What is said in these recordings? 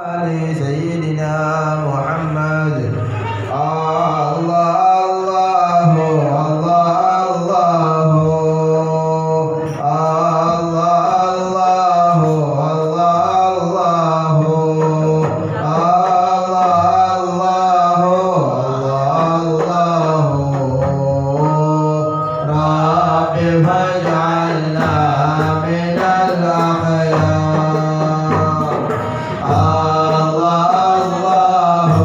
آل سيدنا محمد. الله الله الله الله الله الله رب فاجعلنا من الأخيار. الله الله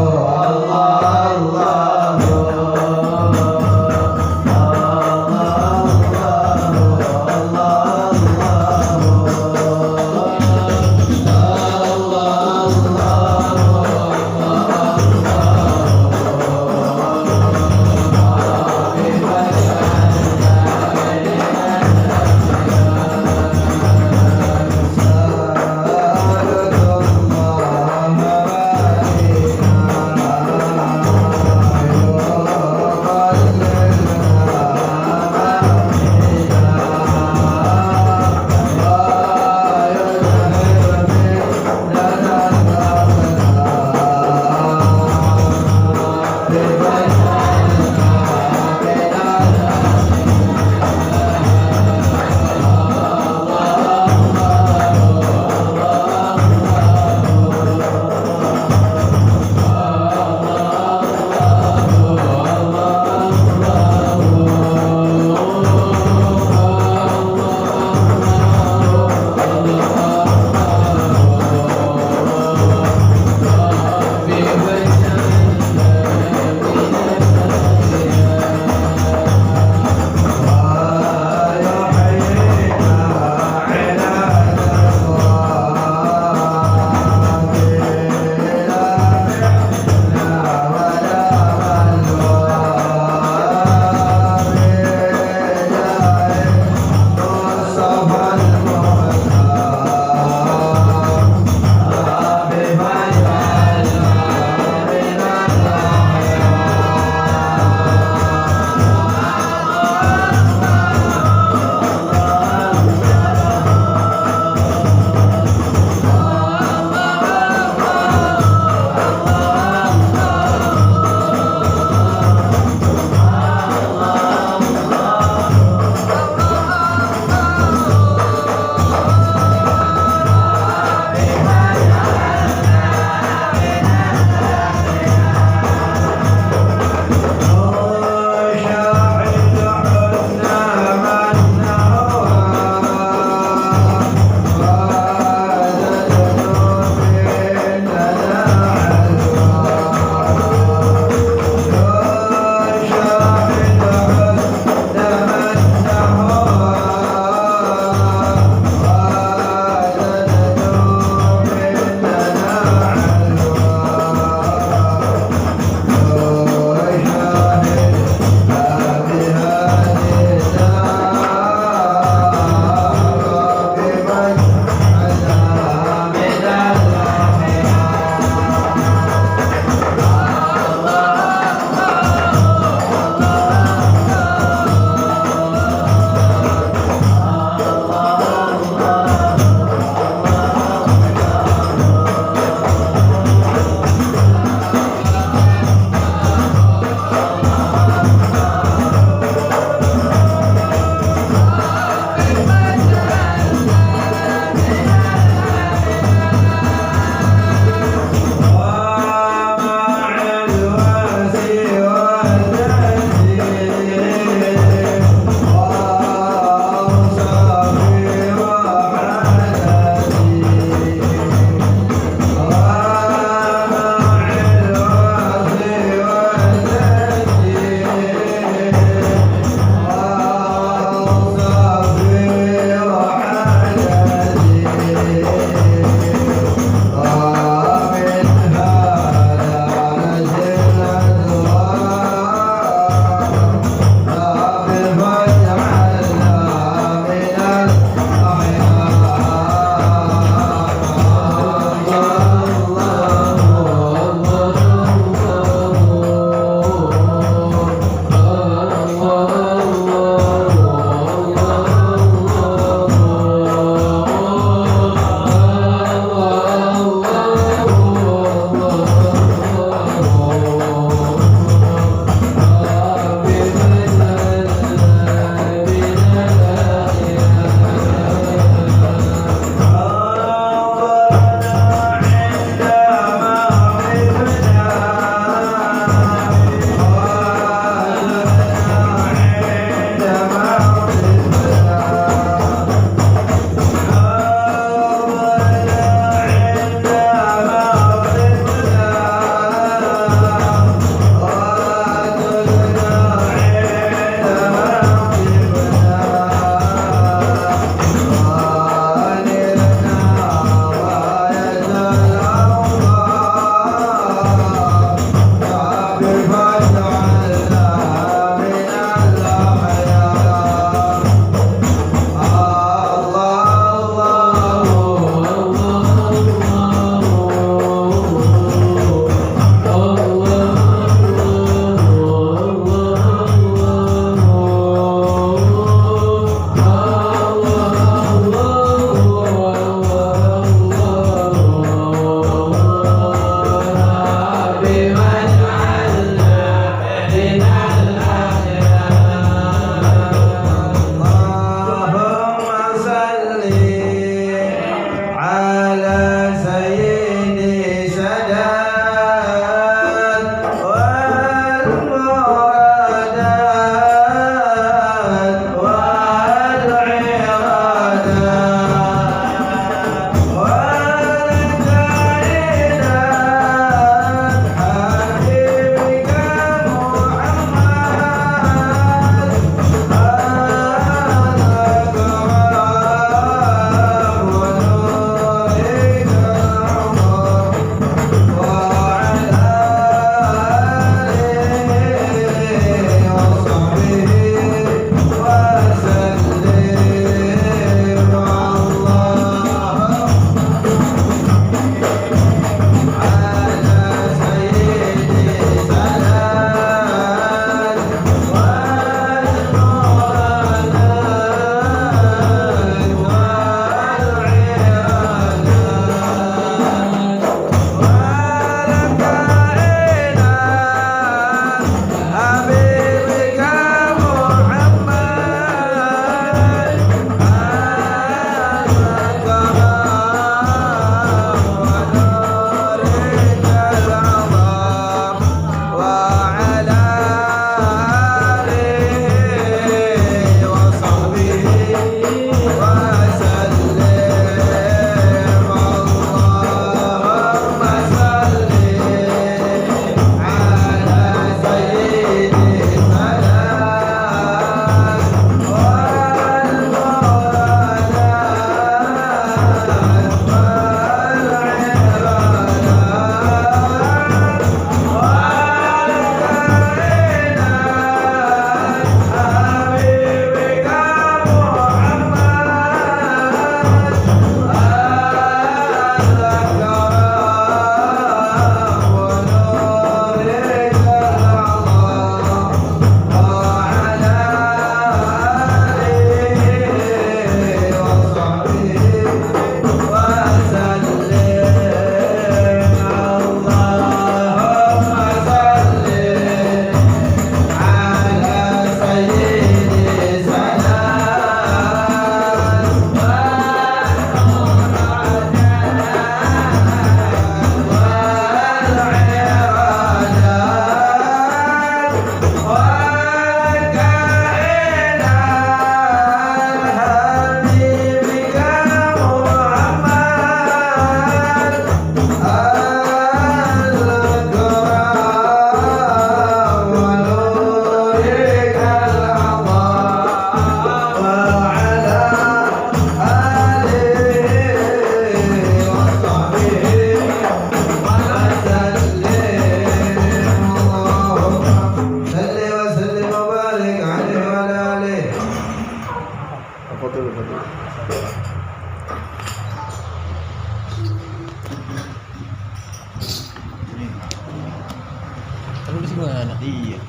anak. Iya.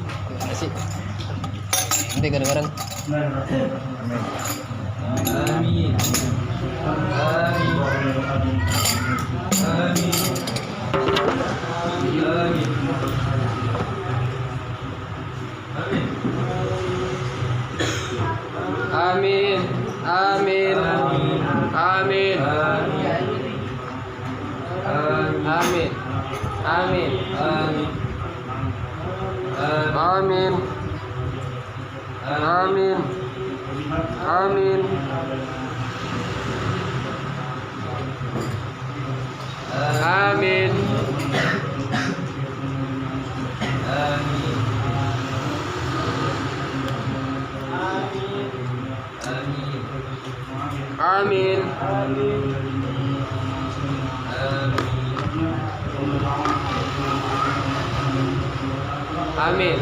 Asik. Nanti kadang-kadang. Amin. Amin. Amin. Amin. Amin. Amin. Amin. Amin. Amin. Amin. Amin. Amin.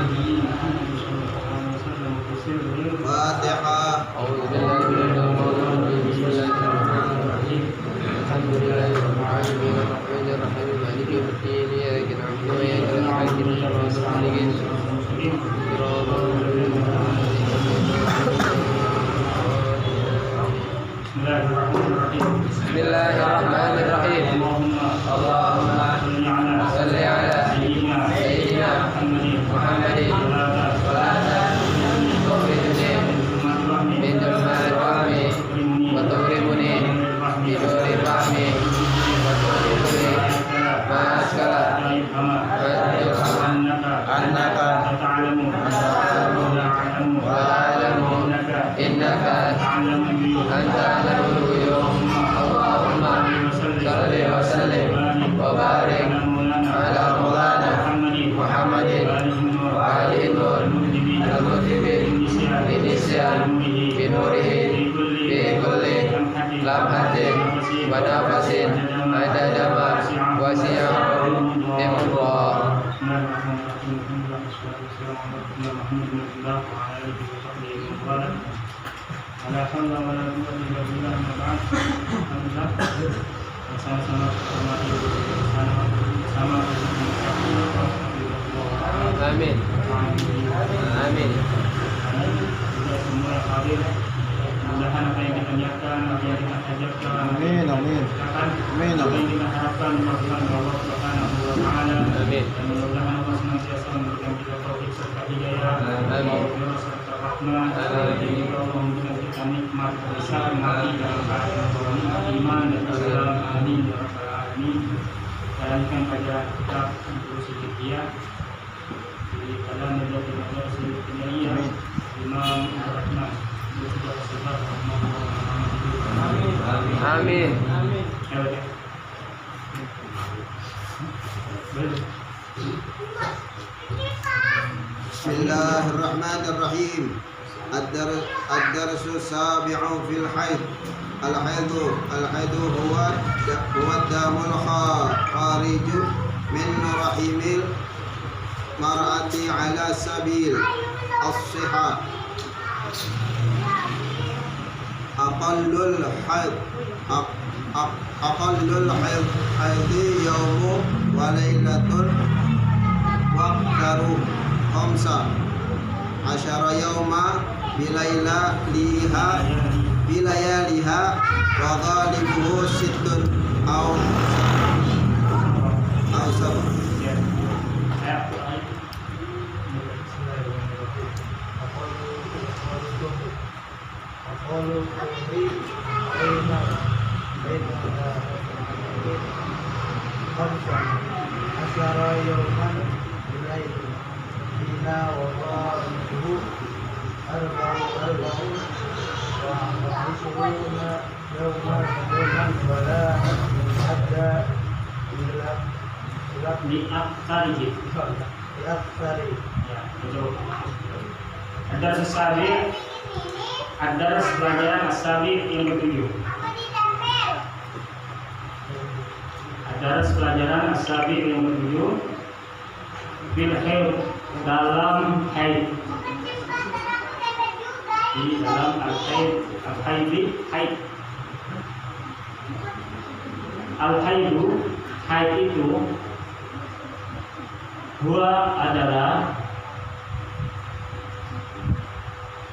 Fatihah. Bismillahirrahmanirrahim. Allahumma salli ala sayyidina Muhammadin salatan tukhrijuni min dhulmatil wahmi wa tughrimuni bi nuril fahmi wa tughrimuni ma askala annaka ta'lamu wa a'lamu innaka anta alamul ghuyub. Allahumma salli wa sallim wa barik ala maulana Muhammadin wa alihi nur al-mutibin inisial binurihi bi kulli lamhatin wa nafasin adada ma wasi'a ilmullah. Amin. Amin. Mudah-mudahan apa yang kita niatkan, apa yang kita hajatkan, Amin. Amin. Amin. apa yang kita harapkan dimaksudkan Allah Subhanahu wa taala. Amin. Dan mudah-mudahan Allah senantiasa memberikan kita taufik serta hidayah, maghfirah serta rahmat. Dan Allah memberikan kita nikmat besar mati dalam keadaan iman dan Islam. Amin ya rabbal alamin. Jalankan pada kita untuk sedikit di dalam media sedikit Imam Rahman. Amin. Amin. Bismillahirrahmanirrahim. Ad-darsu sabi'u fil haid. Al-haidu huwa damul khariju min rahimil mar'ati ala sabil as-sihah. Aqallul haid yawmu wa laylatul waqtaru khamsa asyara yawma bilayaliha wa ghalibuhu sittun aw sab'un. Asyara yawman bilaihi bina wa ghalibuhu arba'u wa ishruna yawman wala hadda ila di aksari. Ya, betul. Ada sesabi, ada pelajaran asabi yang ketujuh. Ada pelajaran asabi yang ketujuh. Bil haid, dalam haid. Di dalam haid. Al-haidu, haid itu gua adalah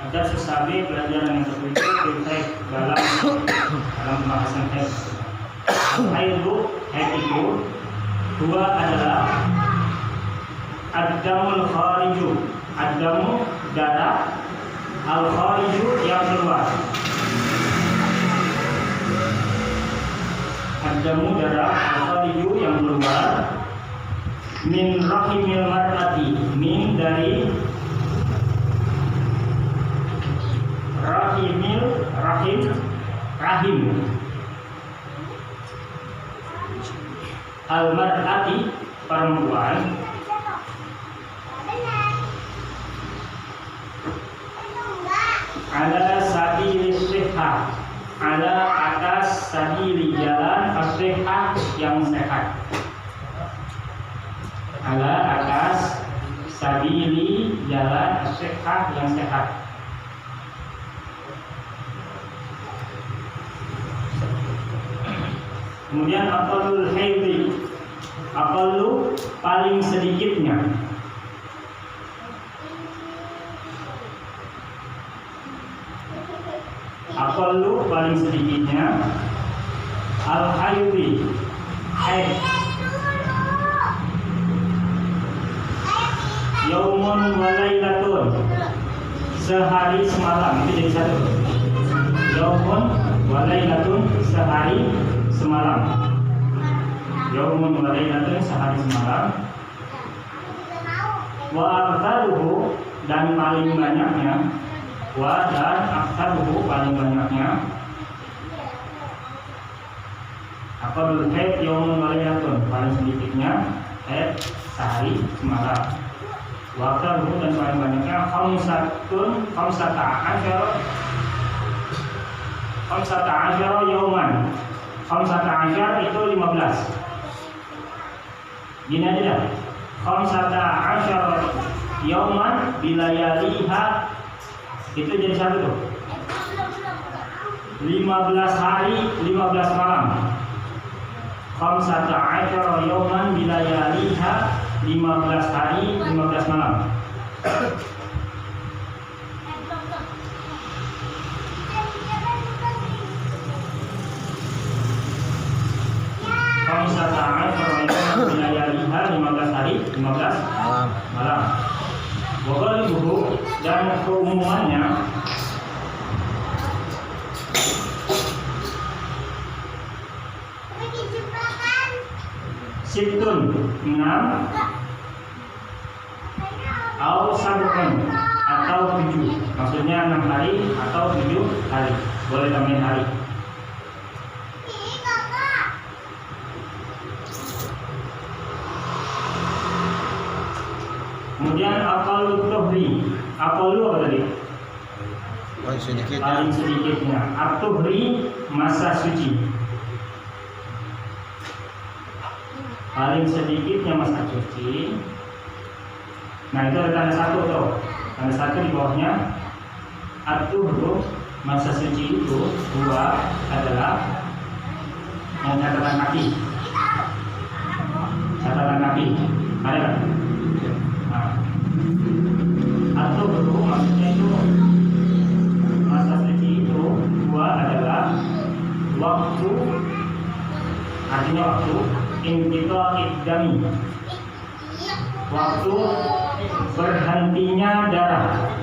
Ada sesabi pelajaran yang ke-7 terkait dalam pembahasan haid. Haid itu dua adalah ad-damul khariju, ad-damu darah, al-khariju yang keluar. Ad-damu darah, al-khariju yang keluar min rahimil mar'ati, min dari rahim al-mar'ati perempuan ala sabili sihah, ala atas sabili jalan as-sihah yang sehat, ala atas sabili jalan as-sihah yang sehat. Kemudian aqallul haidhi, aqallu paling sedikitnya. Aqallu paling sedikitnya. Al haidhi, haid. Yaumun wa lailatun, sehari semalam, itu jadi satu. Yaumun wa lailatun, sehari semalam. Yaumun wa lailatun, sehari semalam. Wa aktsaruhu, dan paling banyaknya. Wa dan aktsaruhu, paling banyaknya. Aqallul haid yaumun wa lailatun, paling sedikitnya haid sehari semalam. Wa aktsaruhu, dan paling banyaknya khamsata asyara yauman. Khamsata asyar itu 15. Gini aja dah. Khamsata asyar yauman bilayaliha, itu jadi satu tuh. 15 hari 15 malam. Khamsata asyar yauman bilayaliha, 15 hari 15 malam. Khamsata asyara bilayaliha, 15 hari 15 malam. Wa ghalibuhu, dan keumumannya situn 6 au sabun atau 7, maksudnya 6 hari atau 7 hari, boleh tambahin hari. Kemudian aqallu tuhri, aqallu apa tadi? Paling sedikitnya. At-tuhri, masa suci. Paling sedikitnya masa suci. Nah, itu ada tanda satu tuh. Tanda satu di bawahnya. At-tuhru, masa suci itu dua adalah yang catatan kaki. Catatan kaki. Ada kan? At-tuhru maksudnya itu masa suci itu dua adalah waktu, artinya waktu inqita'id dami, waktu berhentinya darah.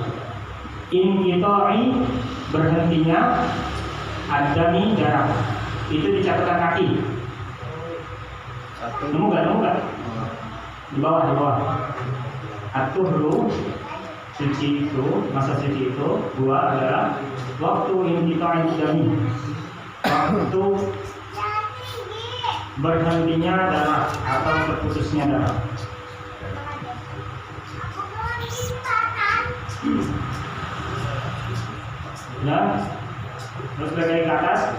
Inqita'i, berhentinya, ad-dami, darah. Itu di catatan kaki. Nemu gak? Di bawah. At-tuhru, suci itu, masa suci itu dua adalah waktu inqita'id dami, waktu berhentinya darah atau terputusnya darah. Ya, terus balik ke atas.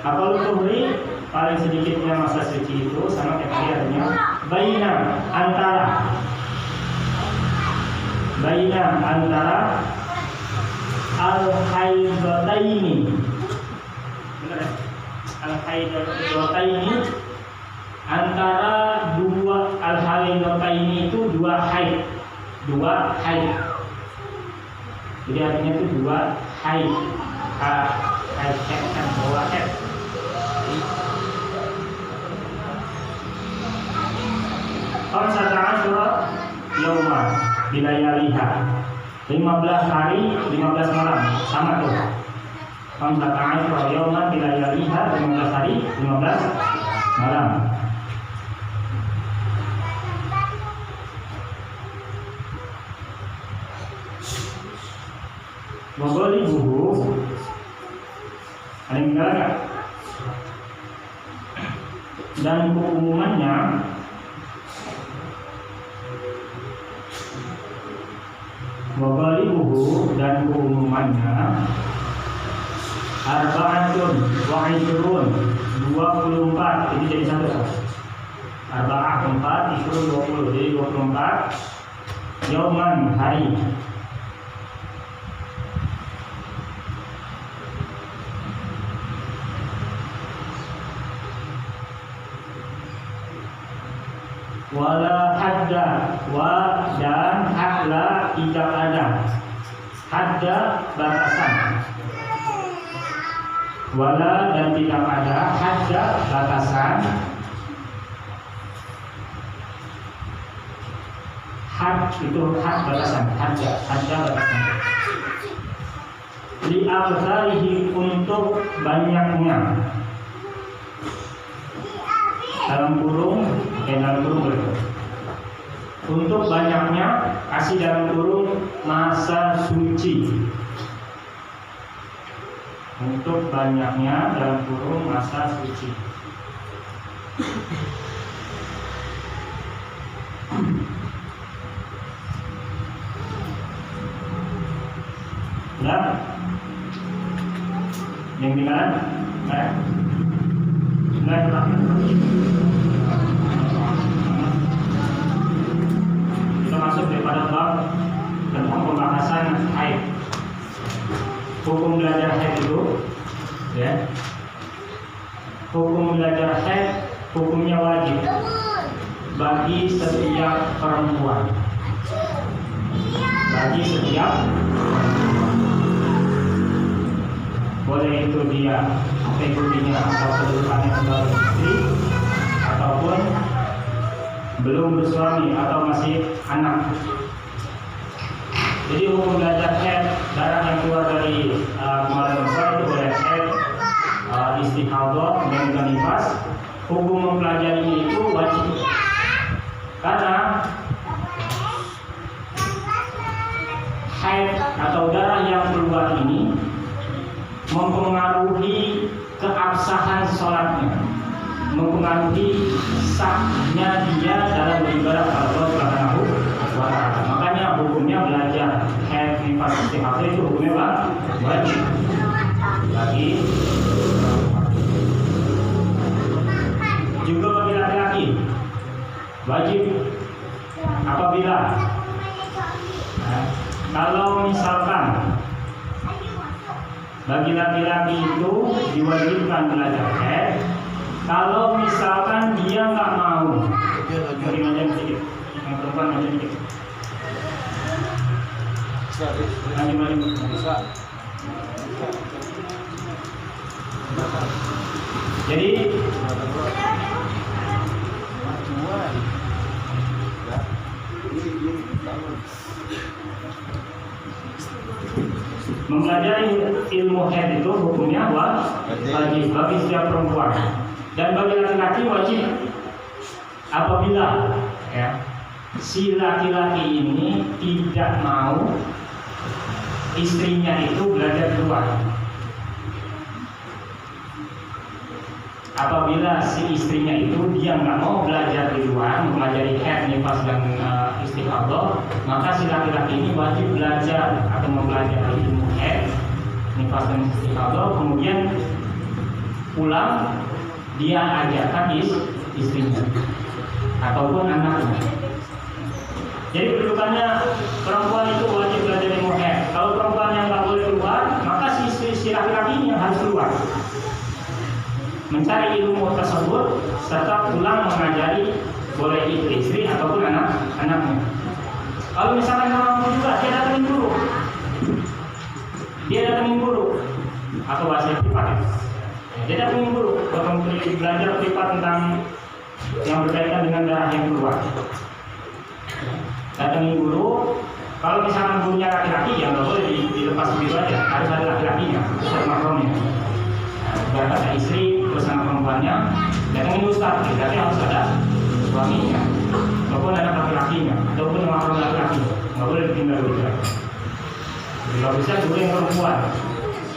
Aqallu tuhri, paling sedikitnya masa suci itu sama kayak tadi artinya baina, antara al-haidataini. Benar ya? Al-haidataini, antara dua al-haidataini itu dua haid. Jadi artinya itu 2 haid. Haid kan bawa haid. Khamsata asyara yauma bilayaliha. 15 hari, 15 malam, sama tuh. Khamsata asyara yauma bilayaliha, 15 hari, 15 malam. Waghalibuhu, ada yang bilang nggak? Dan keumumannya waghalibuhu, dan keumumannya arba'atun wa 'ishrun, 24, ini jadi satu. Arba'ah 4, 'ishrun 20, jadi 24 yauman, hari. Wala hadda, wa dan hadla tidak ada. Hadda batasan. Wala dan tidak ada hadda batasan. Had itu had batasan, hadda batasan. Li abzarihi, untuk banyaknya. Dalam kurung berikut. Untuk banyaknya, kasih dalam kurung masa suci. Untuk banyaknya dalam kurung masa suci. Nah, yang tinggalan, kita masuk daripada bab tentang pembahasan haid. Hukum belajar haid itu, ya. Hukum belajar haid, hukumnya wajib bagi setiap perempuan. Bagi setiap, boleh itu dia mengikutinya atau kedudukannya sebagai istri, ataupun belum bersuami atau masih anak. Jadi hukum belajar haid, darah yang keluar dari kemaluan perempuan itu boleh haid, istihadah dan juga nifas. Hukum mempelajarinya itu wajib, karena haid atau darah yang keluar ini mempengaruhi keabsahan sholatnya, mempengaruhi sahnya dia dalam beribadah kepada Allah Subhanahu wa Ta'ala. Makanya hukumnya belajar haid, nifas, istihadah itu hukumnya wajib bagi juga bagi laki-laki. Wajib apabila kalau misalkan bagi laki-laki itu diwajibkan belajar haid, kalau misalkan dia nggak mau, yang perempuan aja dikit. Jadi mempelajari ilmu haid itu hukumnya wajib bagi setiap perempuan, dan bagi laki-laki wajib apabila si laki-laki ini tidak mau istrinya itu belajar di luar. Apabila si istrinya itu dia nggak mau belajar di luar, mempelajari haid, nifas dan istihadah, maka si laki-laki ini wajib belajar atau mempelajari ilmu haid, nifas dan istihadah, kemudian pulang dia ajarkan istrinya ataupun anaknya. Jadi kedudukannya perempuan itu wajib belajar ilmu haid. Kalau perempuan yang nggak boleh keluar, maka si laki-laki ini harus keluar mencari ilmu tersebut serta pulang mengajari, boleh itu istri ataupun anaknya. Kalau misalkan nggak mampu juga, dia datangin dulu. dia datangin guru atau bahasa privat. Dia datangin guru untuk belajar privat tentang yang berkaitan dengan darah yang keluar. Datangin guru. Kalau misalkan gurunya laki-laki, ya nggak boleh dilepas begitu aja, harus ada laki-lakinya, ustaz mahramnya. Berangkat ada istri bersama perempuannya, datangin ustaz, berarti harus ada suaminya, ataupun ada laki-lakinya, ataupun mahram laki-laki, nggak boleh ditinggal begitu aja. Kalau bisa guru yang perempuan,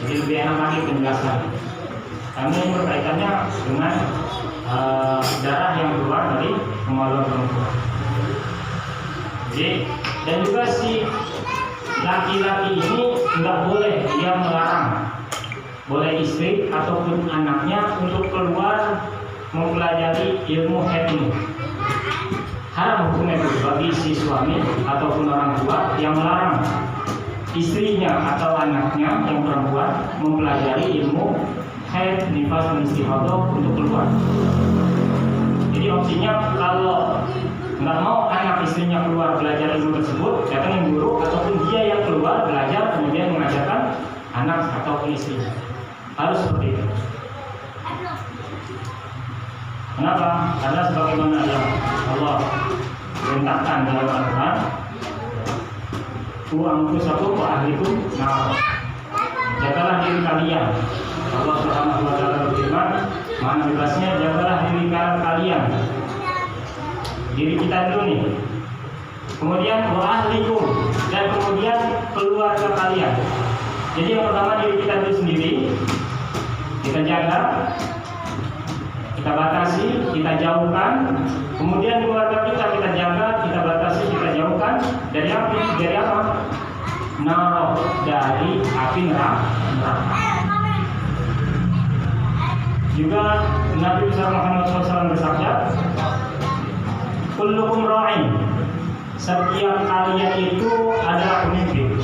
jadi lebih enak lagi penjelasan. Karena ini berkaitannya dengan darah yang keluar dari kemaluan perempuan. Jadi, dan juga si laki-laki ini nggak boleh dia melarang, boleh istri ataupun anaknya untuk keluar mempelajari ilmu haid ini. Haram hukumnya itu bagi si suami ataupun orang tua yang melarang istrinya atau anaknya yang perempuan mempelajari ilmu haid, nifas, dan istihadah untuk keluar. Jadi opsinya kalau nggak mau anak istrinya keluar belajar ilmu tersebut, datangin guru ataupun dia yang keluar belajar kemudian mengajarkan anak ataupun istrinya. Harus seperti itu. Kenapa? Karena sebagaimana yang Allah perintahkan dalam Al-Quran, "Qu anfusakum wa ahlikum nar." Jagalah diri kalian. Allah Subhanahu wa taala berfirman, mana bebasnya, jagalah diri kalian. Diri kita dulu nih, kemudian wa ahlikum, dan kemudian keluarga kalian. Jadi yang pertama diri kita dulu sendiri, kita jaga, kita batasi, kita jauhkan. Kemudian keluarga kita jaga, kita batasi, kita jauhkan dari api, dari apa? Nar, dari api neraka. Juga Nabi Muhammad SAW bersabda, kullukum ra'in, setiap kalian itu adalah pemimpin.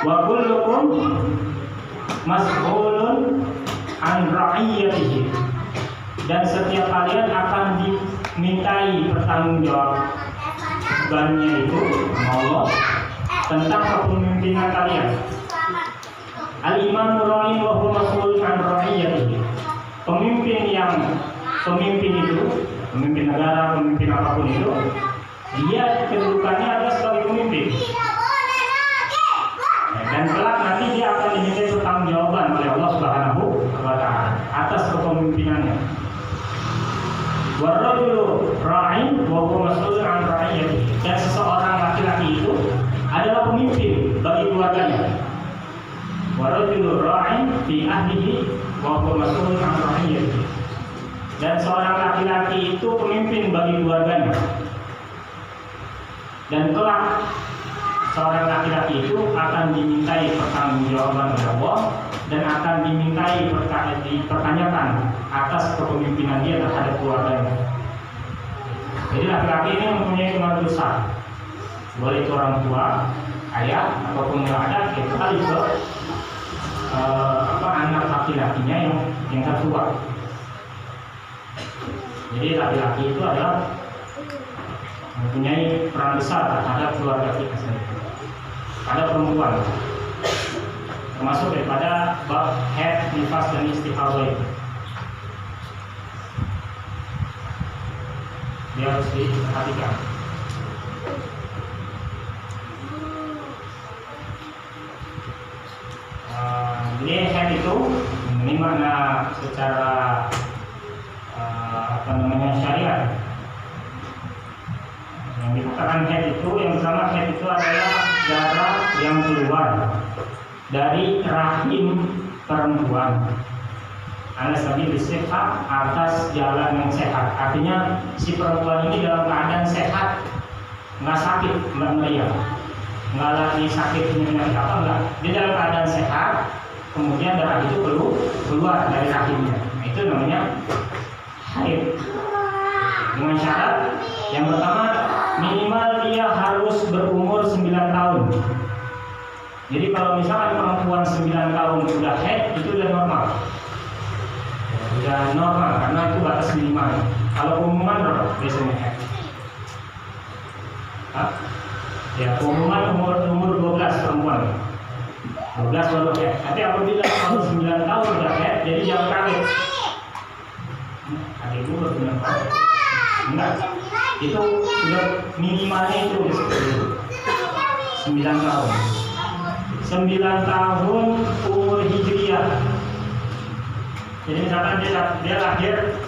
Wa kullukum mas'ulun an ra'iyatihi, dan setiap kalian akan dimintai pertanggungjawabannya itu Allah tentang kepemimpinan kalian. Al-imamu ra'in wa huwa mas'ulun an ra'iyatihi. Pemimpin itu, pemimpin negara, pemimpin apapun itu, dia kedudukannya adalah sebagai pemimpin. Dan kelak nanti dia akan diminta pertanggungjawaban oleh Allah Subhanahu wa taala atas kepemimpinannya. Warrajulu ra'in wa huwa mas'ulun an ra'iyatihi. Dan seseorang laki-laki itu adalah pemimpin bagi keluarganya. Warrajulu ra'in fi ahlihi wa huwa mas'ulun an ra'iyatihi. Dan seorang laki-laki itu pemimpin bagi keluarganya. Dan kelak seorang laki-laki itu akan dimintai pertanggungjawaban oleh Allah dan akan dipertanyakan atas kepemimpinan dia terhadap keluarganya. Jadi laki-laki ini mempunyai pengaruh besar. Boleh itu orang tua, ayah, ataupun nggak ada, kali ke anak laki-lakinya yang tertua. Jadi laki-laki itu adalah mempunyai peran besar terhadap keluarga kita sendiri. Pada perempuan, termasuk daripada bab haid, nifas, dan istihadah itu. Dia harus diperhatikan. Jadi haid itu ini makna secara syariat. Yang dikatakan haid itu, yang pertama haid itu adalah darah yang keluar dari rahim perempuan. Alasannya sehat atas jalan yang sehat. Artinya si perempuan ini dalam keadaan sehat, nggak sakit, nggak meriang, nggak lagi sakit penyakit apa, nggak. Dia dalam keadaan sehat, kemudian darah itu keluar dari rahimnya. Itu namanya haid. Dengan syarat yang pertama, minimal dia harus berumur 9 tahun. Jadi kalau misalkan perempuan 9 tahun sudah haid, itu sudah normal. Sudah normal karena itu batas minimal. Kalau umuman berapa biasanya haid? Ya, pengumuman umur 12 perempuan. 12 baru haid. Tapi apabila kalau 9 tahun sudah haid, jadi jangan kaget. Adik gue baru 9 tahun. Enggak. Itu sudah minimalnya itu 9 tahun. 9 tahun umur hijriah. Jadi misalkan dia lahir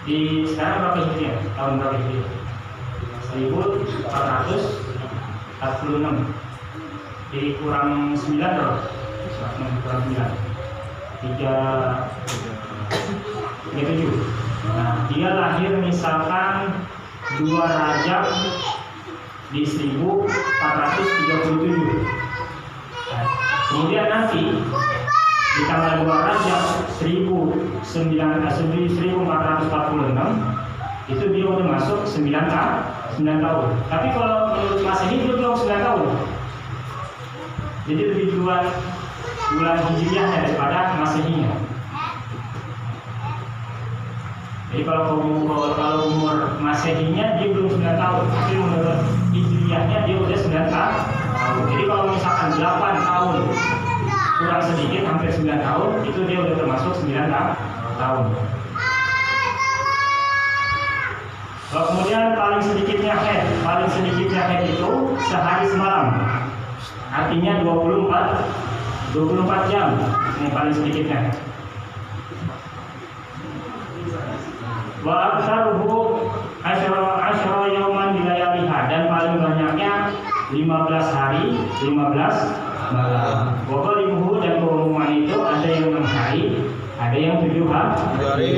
di sekarang berapa hijriah? Tahun berapa hijriah? 1446. Dikurang 9 berapa? Kurang 9. 37. Nah, dia lahir misalkan 2 Rajab di 1437. Nah, kemudian nanti di tanggal 2 Rajab 1446 itu dia udah masuk 9 tahun. Tapi kalau menurut Masehi dia belum 9 tahun. Jadi lebih duluan bulan Hijriahnya daripada Masehinya. Jadi kalau umur Masehinya dia belum 9 tahun, tapi menurut Hijriahnya dia udah 9 tahun. Jadi kalau misalkan 8 tahun kurang sedikit hampir 9 tahun, itu dia udah termasuk 9 tahun. Kalau kemudian paling sedikitnya haid itu sehari semalam. Artinya 24 jam. Ini paling sedikitnya. Wa aktsaruhu asyara yauman bilayaliha, dan paling banyaknya 15 hari 15 malam. Wa qalibuhu, dan keumuman itu ada yang 6 hari, ada yang 7 hari.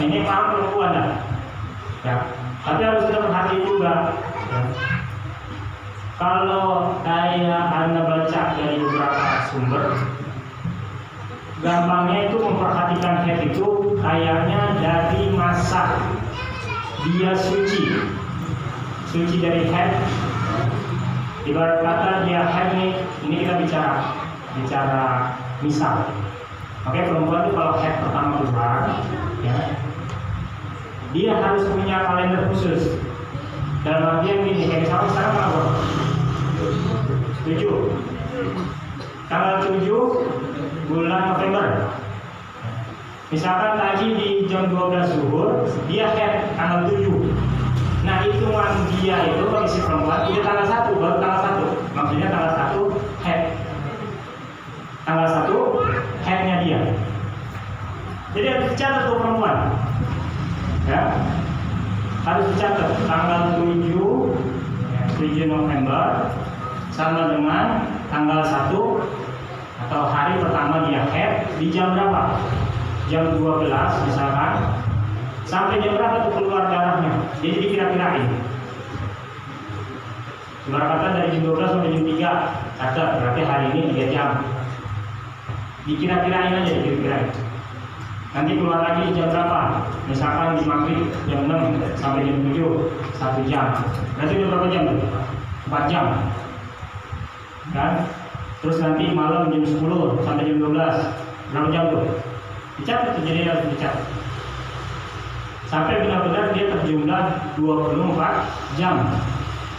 Ini paham perempuan dah. Ya, tapi harus kita perhatikan juga. Ya. Kalau Anda baca dari beberapa sumber, gampangnya itu memperhatikan haid itu kayaknya dari masa dia suci dari haid. Ibarat kata dia haid nih, ini kita bicara misal. Oke, perempuan itu kalau haid pertama keluar, ya, dia harus punya kalender khusus. Dalam artian gini, kayak misalnya sekarang apa? 7 tanggal 7 bulan November. Misalkan tadi di jam 12 zuhur dia haid tanggal 7. Nah, hitungan dia itu bagi si perempuan udah tanggal 1, baru tanggal 1. Maksudnya tanggal 1 haid. Tanggal 1 haidnya dia. Jadi harus dicatat tuh perempuan. Ya. Harus dicatat tanggal 7 November sama dengan tanggal 1 atau hari pertama dia haid di jam berapa? Jam 12 misalkan. Sampai jam berapa tuh keluar darahnya? Jadi dikira-kirain. Ibarat dari jam 12 sampai jam 3 catat, berarti hari ini 3 jam. Dikira-kirain aja, dikira-kirain. Nanti keluar lagi jam berapa? Misalkan di maghrib jam 6 sampai jam 7, 1 jam. Berarti udah berapa jam? 4 jam. Kan? Terus nanti malam jam 10 sampai jam 12, berapa jam tuh? Dicatat, jadi harus dicatat. Sampai benar-benar dia terjumlah 24 jam.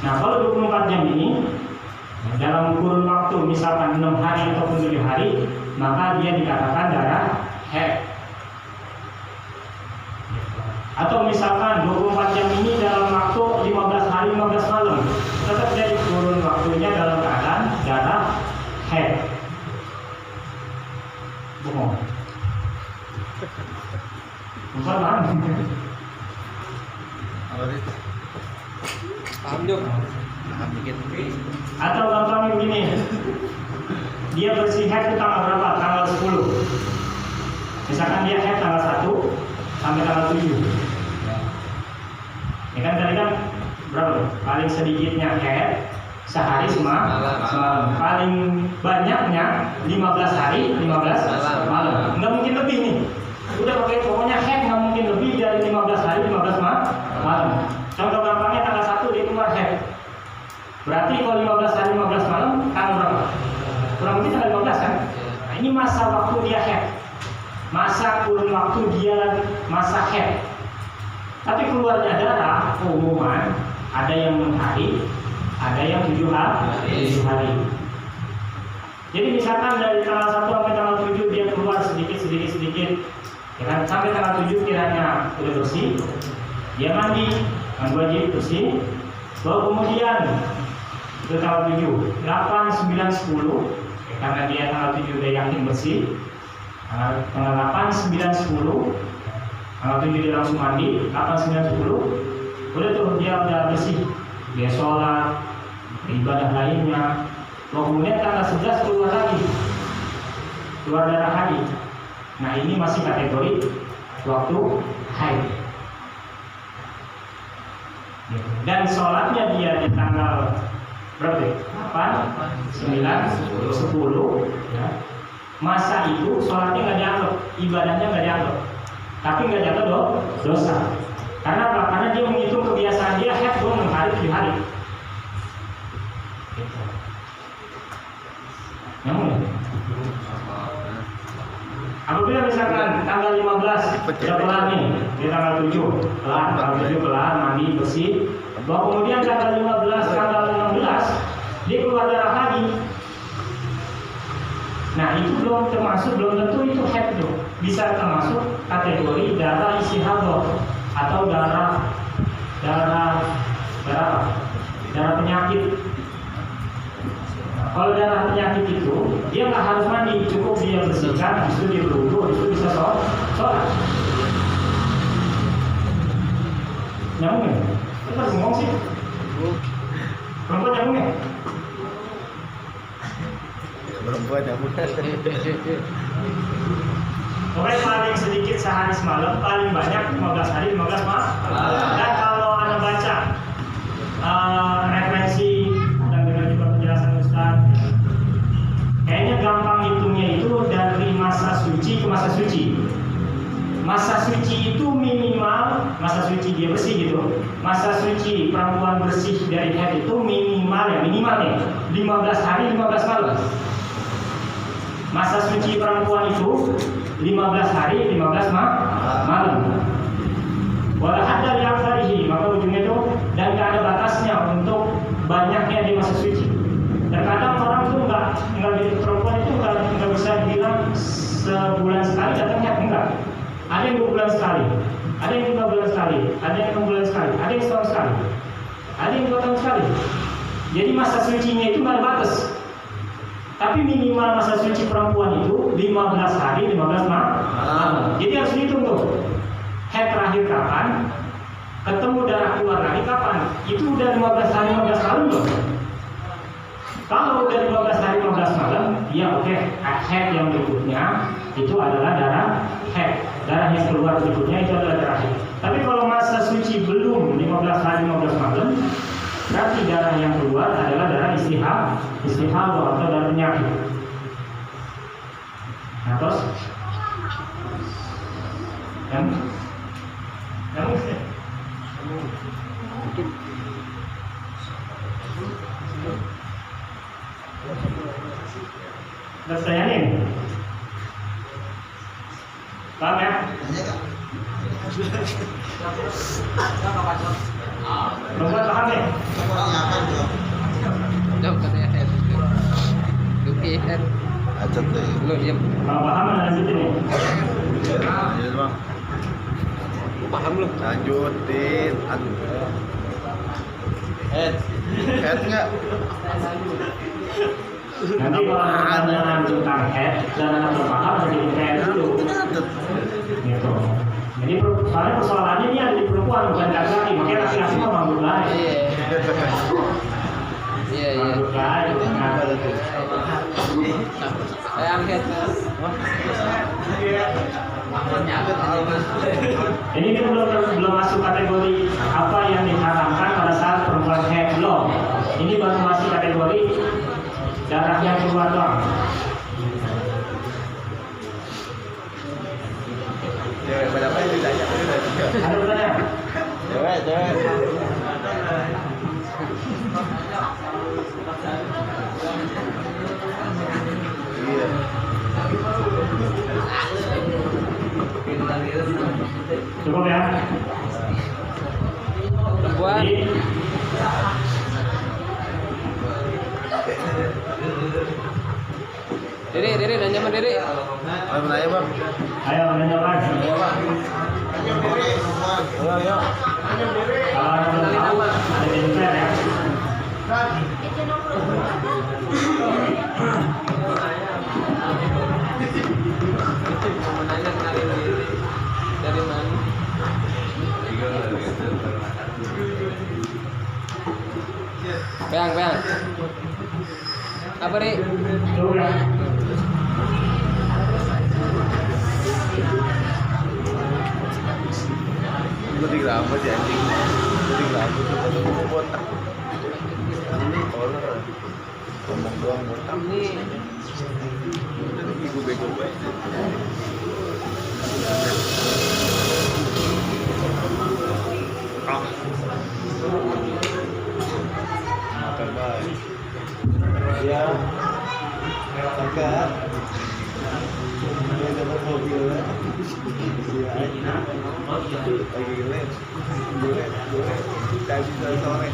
Nah, kalau 24 jam ini dalam kurun waktu misalkan 6 hari ataupun 7 hari, maka dia dikatakan darah haid. Atau misalkan 24 jam ini dalam waktu 15 hari 15 malam, tetap jadi kurun waktunya dalam keadaan darah haid. Bohong. Bukan paham? Paham dong? Paham dikit. Atau gampang begini, dia bersih haid itu tanggal berapa? Tanggal 10. Misalkan dia haid tanggal 1 sampai tanggal 7. Ya kan tadi kan berapa? Paling sedikitnya haid sehari semalam. Paling banyaknya 15 hari 15 malam. Nggak mungkin lebih nih. Udah pakai pokoknya haid nggak mungkin lebih dari 15 hari 15 malam. Contoh gampangnya tanggal 1 dia keluar haid. Berarti kalau 15 hari 15 malam tanggal berapa? Kurang lebih tanggal 15 kan? Nah, ini masa waktu dia haid. Masa kurun waktu dia masa haid. Tapi keluarnya darah umuman ada yang 6 hari, ada yang 7 hari. Jadi misalkan dari tanggal 1 sampai tanggal 7 dia keluar sedikit, ya kan? Sampai tanggal 7 kiranya udah bersih, dia mandi wajib bersih. Lalu kemudian itu tanggal 7, 8, 9, 10, karena dia tanggal 7 udah yakin bersih. Tanggal 8, 9, 10, tanggal 7 dia langsung mandi. 8, 9, 10, udah tuh dia udah bersih. Dia sholat, ibadah lainnya. Kemudian tanggal 11 keluar lagi, keluar darah haid. Nah ini masih kategori waktu haid. Dan sholatnya dia di tanggal berapa? 8, 9, 10. Ya. Masa itu sholatnya nggak dianggap, ibadahnya nggak dianggap, tapi nggak jatuh dosa. Karena apa? Karena dia menghitung kebiasaan dia haid 6 hari 7 hari. Apabila misalkan tanggal 15 sudah kelar nih, di tanggal 7 kelar, tanggal 7 kelar, mandi bersih, bahwa kemudian tanggal 15, tanggal 16 dia keluar darah lagi. Nah itu belum tentu itu haid tuh, bisa termasuk kategori darah istihadah atau darah penyakit. Kalau darah penyakit itu dia nggak harus mandi, cukup dia bersihkan, habis itu dia berwudu, habis itu bisa sholat. Nyambung ya? Kita harus ngomong sih. Perempuan nyambung ya? Perempuan nyambung. Pokoknya paling sedikit sehari semalam, paling banyak 15 hari 15 malam. Dan kalau Anda baca referensi dan juga penjelasan Ustaz, kayaknya gampang hitungnya itu dari masa suci ke masa suci. Masa suci itu minimal, masa suci dia bersih gitu. Masa suci perempuan bersih dari haid itu minimalnya 15 hari 15 malam. Masa suci perempuan itu 15 hari 15 malam. Walahat dari akharihi, maka ujungnya itu dan gak ada batasnya untuk banyaknya di masa suci. Terkadang orang tuh nggak perempuan itu nggak bisa bilang sebulan sekali datang haid, enggak. Ada yang 2 bulan sekali, ada yang 3 bulan sekali, ada yang 6 bulan sekali, ada yang setahun sekali, ada yang 2 tahun sekali. Jadi masa sucinya itu nggak ada batas. Tapi minimal masa suci perempuan itu 15 hari 15 malam. Jadi harus dihitung tuh. Haid terakhir kapan? Ketemu darah keluar lagi kapan? Itu udah 15 hari 15 malam loh. Kalau udah 15 hari 15 malam, ya oke. Haid yang berikutnya itu adalah darah haid. Darah yang keluar berikutnya itu adalah darah haid. Tapi kalau masa suci belum 15 hari 15 malam, berarti darah yang keluar adalah darah istihadah atau darah penyakit. Nah terus yang nih, paham ya? Perempuan paham nih? Jom katanya head. Duki head. Acet deh. Belum diam. Kalau paham lanjutin nih. Lanjut bang. Paham belum? Lanjutin. Head nggak? Nanti kalau pertanyaan tentang head dan anak berpaham jadi head dulu. Gitu. Jadi soalnya persoalannya ini ada di perempuan bukan laki-laki, makanya laki-laki mah manggut lain. Iya. Manggut lain. Saya angkat. Ini kita belum masuk kategori apa yang diharamkan pada saat perempuan haid, belum. Ini baru masih kategori darah yang keluar doang. Cewek pada apa yang ditanya? Ada pertanyaan? Cewek. Iya. Cukup ya? Perempuan. Jadi, Diri, nanya sama Diri. Ayo menanya bang. Ayo menanya Bang. Ayo bang. Ayo. Kalau ada yang tahu, ada jengkel ya. Mau nanya kenalin diri. Dari mana? Bang. Apa Ri? Tuh ya. Gue di rambut ya anjing. Gue di rambut tuh kata gue botak. Ini orang ngomong doang botak. Ini Bego gue. Makan baik. Ya. Makan. Ini dapat mobil ya. Lagi gelet. Kasih dari sore.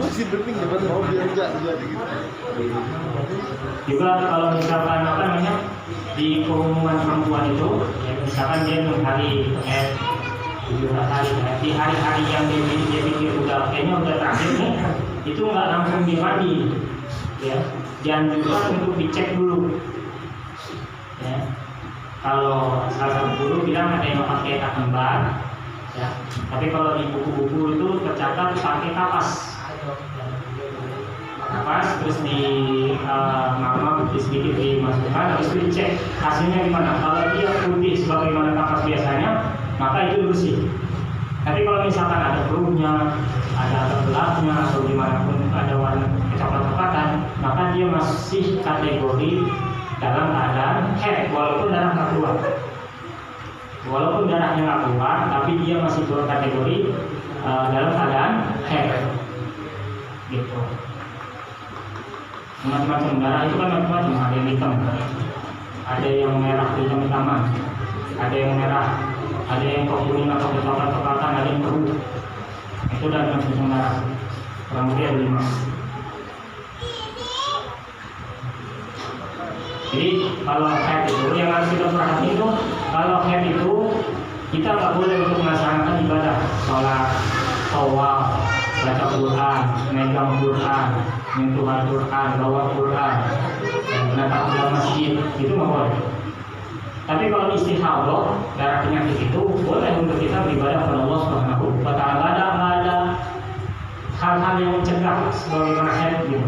Masih bening dapat mobil enggak jadi gitu. Juga kalau misalkan apa namanya di pengumuman perempuan itu, ya misalkan dia hari di hari-hari yang dia pikir udah kayaknya udah terakhir nih, itu nggak langsung dimandi, ya. Jangan juga untuk dicek dulu, ya. Kalau salah satu guru bilang ada yang pakai tak kembar, ya. Tapi kalau di buku-buku itu tercatat pakai kapas. Terus di mama sedikit dimasukkan, terus dicek hasilnya gimana. Kalau dia putih sebagaimana kapas biasanya, maka itu bersih. Tapi kalau misalkan ada keruhnya, ada gelapnya, atau gimana pun ada warna kecoklat-coklatan, maka dia masih kategori dalam keadaan haid, walaupun darah nggak keluar. Walaupun darahnya nggak keluar, tapi dia masih kategori dalam keadaan haid. Gitu. Macam-macam darah itu kan macam-macam, ada yang hitam, ada yang merah hitam-hitaman, ada yang merah, ada yang kuning atau coklat-coklatan, ada yang keruh. Itu dari macam darah. Kurang lebih ada 5. Jadi kalau haid itu yang harus kita perhatikan itu, kalau haid itu kita nggak boleh untuk melaksanakan ibadah, sholat, tawaf, baca Quran, megang Quran, menyentuh Al-Quran, bawa Quran, menatap ke masjid, itu nggak boleh. Tapi kalau istihadah, darah penyakit itu boleh untuk kita beribadah kepada Allah Subhanahu wa Ta'ala. Ada hal-hal yang mencegah sebagaimana haid gitu.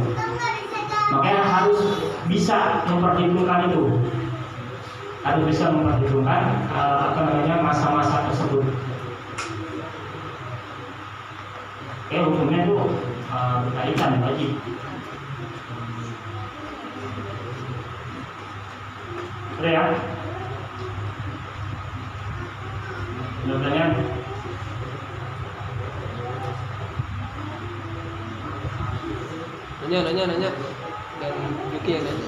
Makanya harus bisa memperhitungkan itu, harus bisa memperhitungkan masa-masa tersebut. Hukumnya itu berkaitan wajib. Udah ya? Mudah-mudahan nanya. Dan Yuki yang nanya.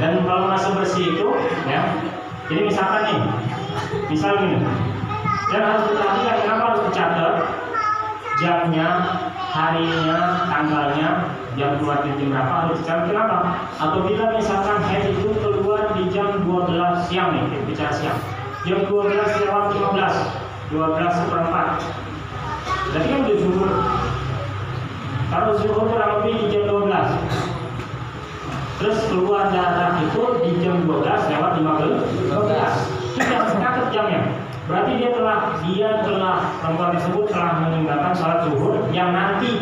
Dan kalau masih bersih itu, ya. Jadi misalkan nih, misal gini, dan harus diperhatikan kenapa harus dicatat jamnya, harinya, tanggalnya, jam keluar di jam berapa harus dicatat. Kenapa? Apabila misalkan haid itu keluar di jam 12 siang nih, kita bicara siang, jam 12:15, 12:04, berarti kan udah zuhur. Kalau zuhur kurang lebih di jam 12. terus keluar darah itu di jam 12 lewat 15. Itu jangan catat jamnya. Berarti dia telah perempuan tersebut telah meninggalkan sholat zuhur yang nanti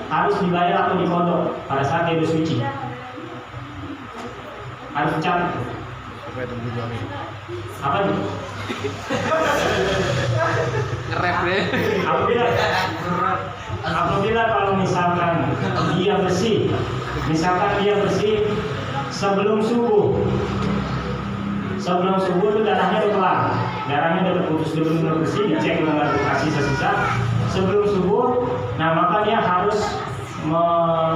harus dibayar atau dikodok pada saat dia bersuci. Harus dicatat. Apa nih? Ngerep deh. Apabila kalau misalkan dia bersih sebelum subuh itu darahnya udah kelar, darahnya udah terputus, udah bersih, dicek dengan kasih sisa sebelum subuh. Nah maka dia harus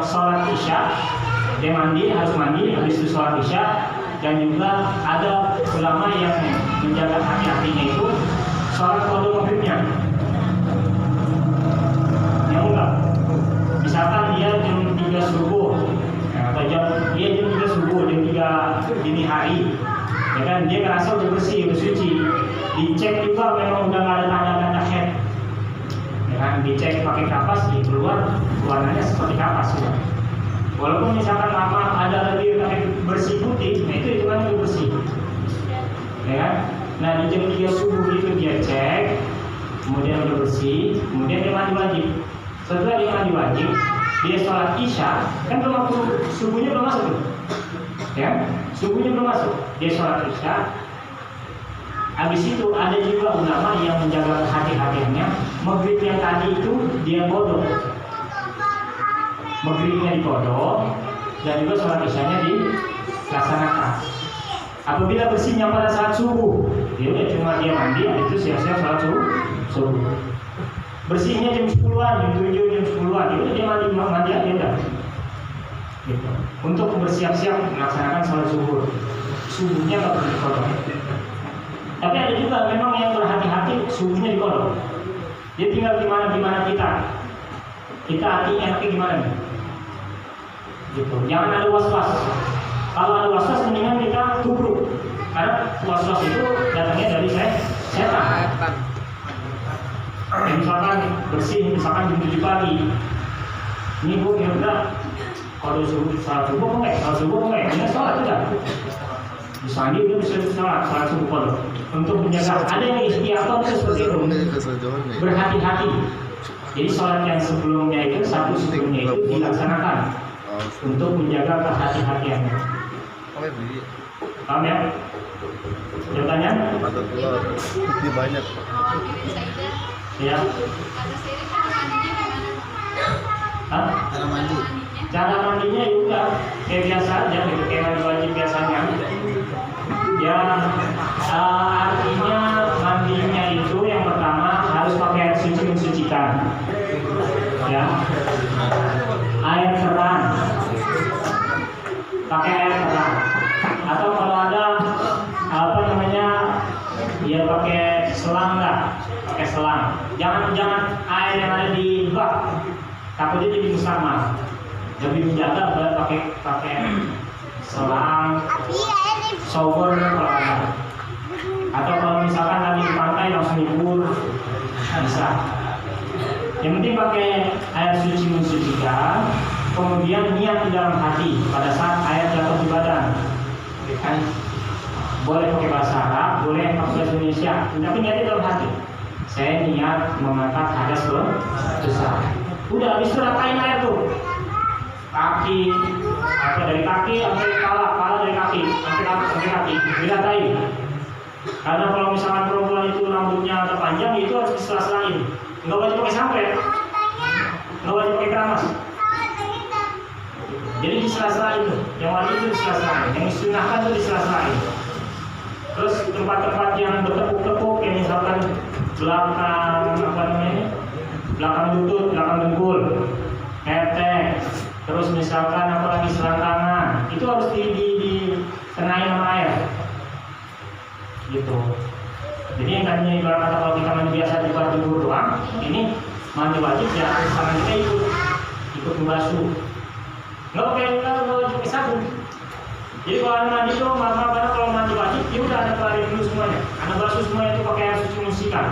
sholat isya, dia harus mandi, habis itu sholat isya. Dan juga ada ulama yang menjaga hati-hatinya itu sholat qadha maghribnya. Ya enggak, misalkan dia jam 3 subuh atau jam 3 subuh, jam 3 dini hari, ya kan, dia ngerasa udah bersih, udah suci, dicek juga memang udah nggak ada tanda-tanda haid, ya kan, dicek pakai kapas, keluar warnanya seperti kapas ya. Walaupun misalkan lama ada lebih bersih putih, nah itu hitungannya udah bersih, ya kan. Nah di jam 3 subuh itu dia cek, kemudian udah bersih, kemudian dia mandi wajib. Setelah dia mandi wajib, dia sholat isya, kan subuhnya belum masuk tuh, ya, subuhnya belum masuk, dia sholat isya. Habis itu ada juga ulama yang menjaga hati-hatiannya, maghrib yang tadi itu dia kodok, maghribnya dikodok dan juga sholat isyanya dilaksanakan. Apabila bersihnya pada saat subuh, dia udah cuma dia mandi, itu siap-siap sholat subuh. Bersihnya jam 10-an, jam 7, jam 10-an, dia mandi aja udah. Gitu. Untuk bersiap-siap melaksanakan sholat subuhnya nggak perlu dikodok. Tapi ada juga memang yang berhati-hati subuhnya dikodok. Dia tinggal gimana kita hati enaknya gimana nih? Gitu. Jangan ada was-was. Kalau ada was-was mendingan kita tubruk. Karena was-was itu datangnya dari setan. Misalkan bersih, misalkan jam 7 pagi. Ini bu, ya udah. Kalau sholat subuh kok enggak? Ini sholat udah. Bisa dia bisa sholat subuh kalau untuk menjaga. Ada yang istiadat seperti itu. Berhati-hati. Jadi sholat yang sebelumnya itu, satu sebelumnya itu dilaksanakan untuk menjaga kehati-hatiannya. Paham ya? Pertanyaan? Bukti banyak. Ya. Cara mandinya juga kayak biasa aja, gitu, kayak mandi wajib biasanya. Ya, artinya mandinya itu yang pertama harus pakai air suci mensucikan. Ya, air keran, pakai air keran. Atau kalau ada ya pakai selang lah, pakai selang. Jangan air yang ada di bak, takutnya jadi musama. Lebih menjaga pakai selang, shower kalau ada. Atau kalau misalkan lagi di pantai langsung nyebur, bisa. Yang penting pakai air suci mensucikan, kemudian niat di dalam hati pada saat air jatuh di badan. Kan? Boleh pakai bahasa Arab, boleh pakai bahasa Indonesia, tapi niatnya dalam hati. Saya niat mengangkat hadas besar. Udah, habis itu ratain air tuh. Kaki, dari kaki sampai kepala dari kaki sampai kaki, diratain. Karena kalau misalkan perempuan itu rambutnya terpanjang, itu harus disela-selain. Nggak wajib pakai sampel, nggak wajib pakai keramas. Jadi disela-selain itu, yang wajib itu disela-selain, yang disunahkan itu disela-selain. Terus tempat-tempat yang bertepuk-tepuk, kayak misalkan belakang lutut, belakang dengkul, ketek, terus misalkan apalagi selangkangan, itu harus ditengahin sama air. Gitu. Jadi yang tadinya ibarat kata kalau kita mandi biasa di baju doang, ini mandi wajib ya tangan kita ikut membasuh. Nggak pakai sabun. Jadi kalau anda mandi tuh, karena kalau mandi wajib, ya udah anda kelarin dulu semuanya. Anda basuh semuanya itu pakai air suci mensucikan.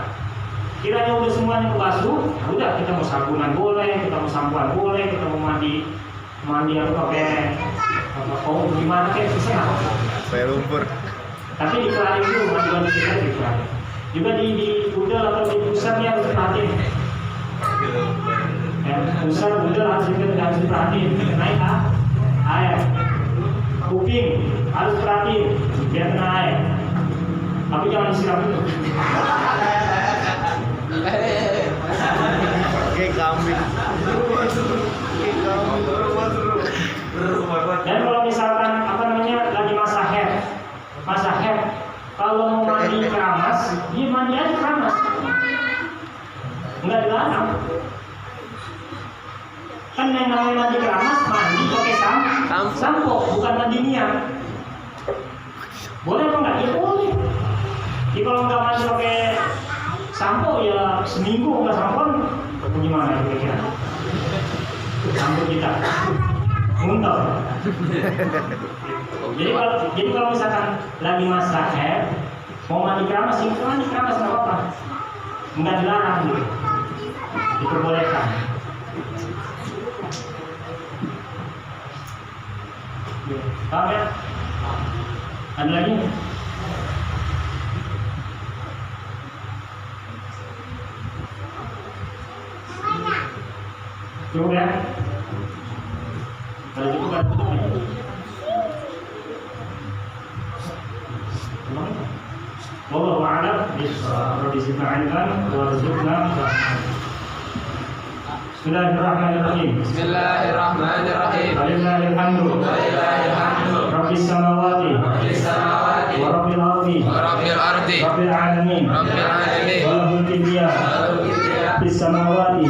Kiranya udah semuanya kebasuh, udah kita mau sabunan boleh, kita mau sampoan boleh, kita mau mandi mandi yang pakai gimana kayak susah. Supaya lumpur. Tapi dikelarin dulu mandi kita dikelarin. Juga di udel atau di pusatnya harus diperhatiin. Ya, pusat udel harus diperhatiin. Naik air. Kuping harus perhatiin biar kena air. Tapi jangan disiram itu. Pakai kambing. Dan kalau misalkan lagi masa haid, kalau mau mandi keramas, dia mandi aja keramas, nggak dilarang. Kan yang namanya mandi keramas mandi pakai sampo, bukan mandi niat. Boleh apa nggak? Ya boleh. Jadi kalau nggak mandi pakai sampo ya seminggu nggak sampon, gimana kira-kira? Sampo kita muntah. Jadi kalau misalkan lagi masa haid mau mandi keramas nggak apa-apa, nggak dilarang gitu, diperbolehkan. Paham ya? Ada lagi? Cukup ya? Kalau cukup kan tutup ya? Wallahu a'lam bishawab. Bismillahirrahmanirrahim. Bismillahirrahmanirrahim. Bismillahirrahmanirrahim. Walillahilhamdu. Rabbis samawati. Wa rabbil ardi. Rabbil alamin. Wa lahul kibriya. Bis samawati.